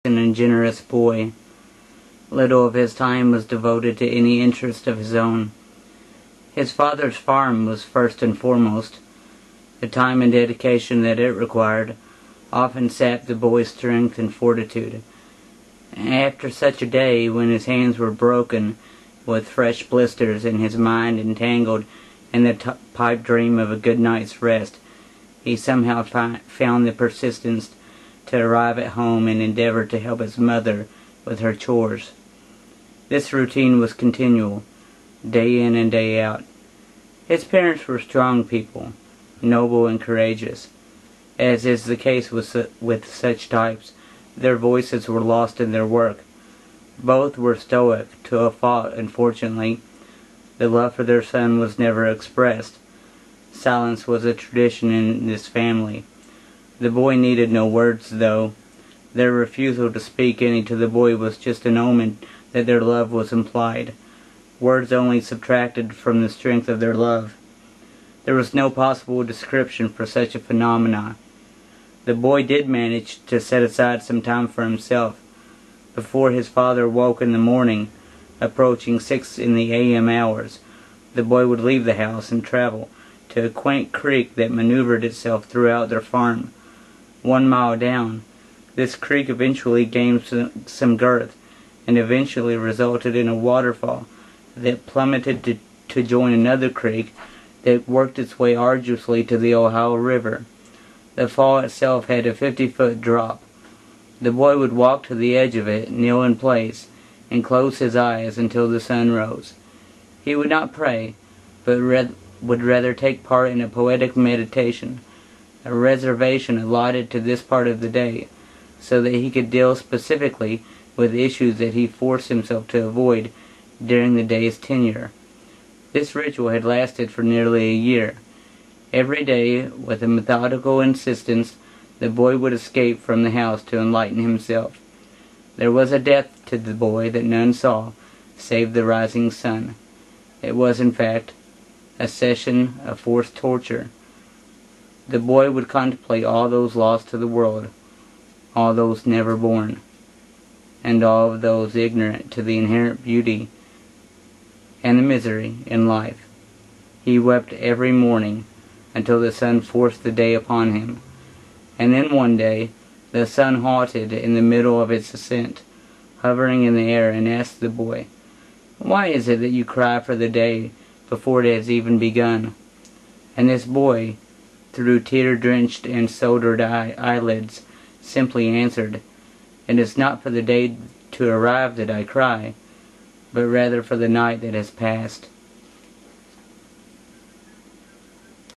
and generous boy. Little of his time was devoted to any interest of his own. His father's farm was first and foremost. The time and dedication that it required often sapped the boy's strength and fortitude. After such a day, when his hands were broken with fresh blisters and his mind entangled in the pipe dream of a good night's rest, he somehow found the persistence to arrive at home and endeavor to help his mother with her chores. This routine was continual, day in and day out. His parents were strong people, noble and courageous. As is the case with such types, their voices were lost in their work. Both were stoic to a fault. Unfortunately, the love for their son was never expressed. Silence was a tradition in this family. The boy needed no words, though. Their refusal to speak any to the boy was just an omen that their love was implied. Words only subtracted from the strength of their love. There was no possible description for such a phenomenon. The boy did manage to set aside some time for himself. Before his father woke in the morning, approaching 6 in the a.m. hours, the boy would leave the house and travel to a quaint creek that maneuvered itself throughout their farm. 1 mile down, this creek eventually gained some girth, and eventually resulted in a waterfall that plummeted to join another creek that worked its way arduously to the Ohio River. The fall itself had a 50-foot drop. The boy would walk to the edge of it, kneel in place, and close his eyes until the sun rose. He would not pray, but would rather take part in a poetic meditation, a reservation allotted to this part of the day, so that he could deal specifically with issues that he forced himself to avoid during the day's tenure. This ritual had lasted for nearly a year. Every day, with a methodical insistence, the boy would escape from the house to enlighten himself. There was a depth to the boy that none saw, save the rising sun. It was, in fact, a session of forced torture. The boy would contemplate all those lost to the world, all those never born, and all of those ignorant to the inherent beauty and the misery in life. He wept every morning until the sun forced the day upon him. And then one day, the sun halted in the middle of its ascent, hovering in the air, and asked the boy, "Why is it that you cry for the day before it has even begun?" And this boy, through tear-drenched and soldered eyelids, simply answered, "It is not for the day to arrive that I cry, but rather for the night that has passed."